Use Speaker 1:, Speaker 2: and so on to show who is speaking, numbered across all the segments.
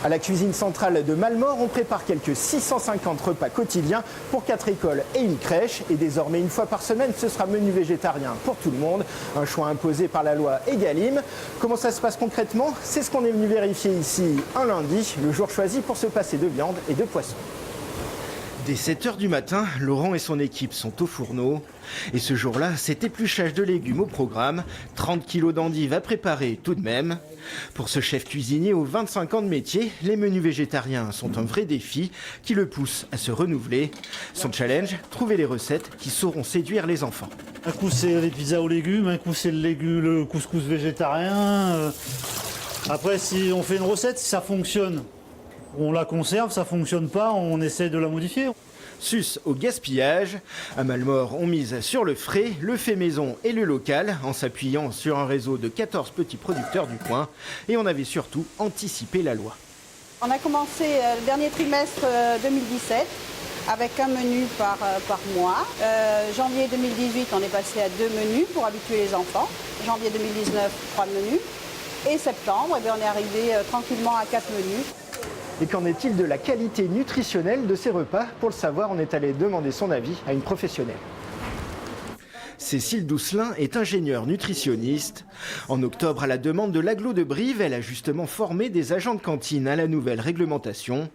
Speaker 1: À la cuisine centrale de Malmort, on prépare quelques 650 repas quotidiens pour 4 écoles et une crèche. Et désormais, une fois par semaine, ce sera menu végétarien pour tout le monde. Un choix imposé par la loi Egalim. Comment ça se passe concrètement? C'est ce qu'on est venu vérifier ici un lundi, le jour choisi pour se passer de viande et de poisson. Dès 7h du matin, Laurent et son équipe sont au fourneau. Et ce jour-là, c'est épluchage de légumes au programme. 30 kilos d'endives à préparer tout de même. Pour ce chef cuisinier aux 25 ans de métier, les menus végétariens sont un vrai défi qui le pousse à se renouveler. Son challenge, trouver les recettes qui sauront séduire les enfants.
Speaker 2: Un coup c'est les pizzas aux légumes, un coup c'est le couscous végétarien. Après, si on fait une recette, si ça fonctionne, on la conserve, ça fonctionne pas, on essaie de la modifier.
Speaker 1: Sus au gaspillage. À Malmort, on mise sur le frais, le fait maison et le local, en s'appuyant sur un réseau de 14 petits producteurs du coin. Et on avait surtout anticipé la loi.
Speaker 3: On a commencé le dernier trimestre 2017 avec un menu par mois. Janvier 2018, on est passé à 2 menus pour habituer les enfants. Janvier 2019, 3 menus. Et septembre, on est arrivé tranquillement à 4 menus.
Speaker 1: Et qu'en est-il de la qualité nutritionnelle de ces repas? Pour le savoir, on est allé demander son avis à une professionnelle. Cécile Doucelin est ingénieure nutritionniste. En octobre, à la demande de l'agglo de Brive, elle a justement formé des agents de cantine à la nouvelle réglementation.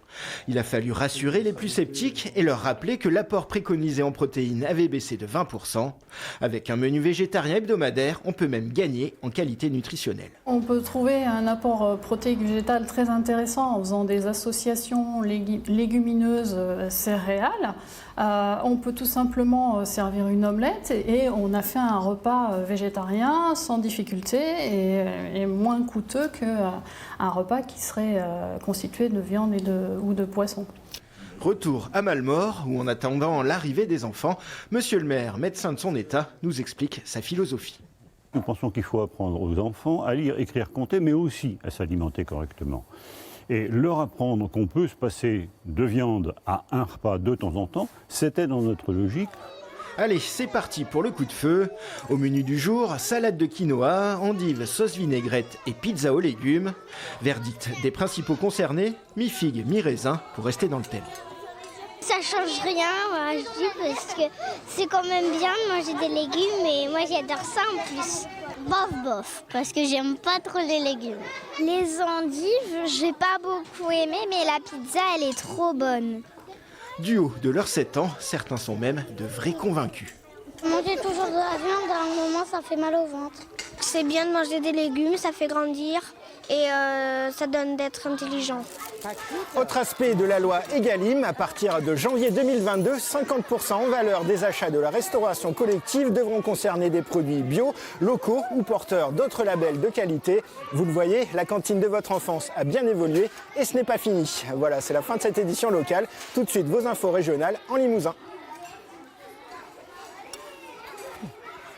Speaker 1: Il a fallu rassurer les plus sceptiques et leur rappeler que l'apport préconisé en protéines avait baissé de 20%. Avec un menu végétarien hebdomadaire, on peut même gagner en qualité nutritionnelle.
Speaker 4: On peut trouver un apport protéique végétal très intéressant en faisant des associations légumineuses céréales. On peut tout simplement servir une omelette et on a fait un repas végétarien sans difficulté et moins coûteux qu'un repas qui serait constitué de viande ou de poisson.
Speaker 1: Retour à Malmort, où en attendant l'arrivée des enfants, Monsieur le maire, médecin de son état, nous explique sa philosophie.
Speaker 5: Nous pensons qu'il faut apprendre aux enfants à lire, écrire, compter, mais aussi à s'alimenter correctement. Et leur apprendre qu'on peut se passer de viande à un repas de temps en temps, c'était dans notre logique.
Speaker 1: Allez, c'est parti pour le coup de feu. Au menu du jour, salade de quinoa, endives, sauce vinaigrette et pizza aux légumes. Verdict des principaux concernés, mi-figue, mi-raisin, pour rester dans le thème.
Speaker 6: Ça change rien, moi, je dis, parce que c'est quand même bien de manger des légumes et moi j'adore ça en plus. Bof, parce que j'aime pas trop les légumes. Les endives, j'ai pas beaucoup aimé, mais la pizza, elle est trop bonne.
Speaker 1: Du haut de leurs 7 ans, certains sont même de vrais convaincus.
Speaker 6: Manger toujours de la viande, à un moment, ça fait mal au ventre. C'est bien de manger des légumes, ça fait grandir et ça donne d'être intelligent.
Speaker 1: Autre aspect de la loi Egalim, à partir de janvier 2022, 50% en valeur des achats de la restauration collective devront concerner des produits bio, locaux ou porteurs d'autres labels de qualité. Vous le voyez, la cantine de votre enfance a bien évolué et ce n'est pas fini. Voilà, c'est la fin de cette édition locale. Tout de suite, vos infos régionales en Limousin.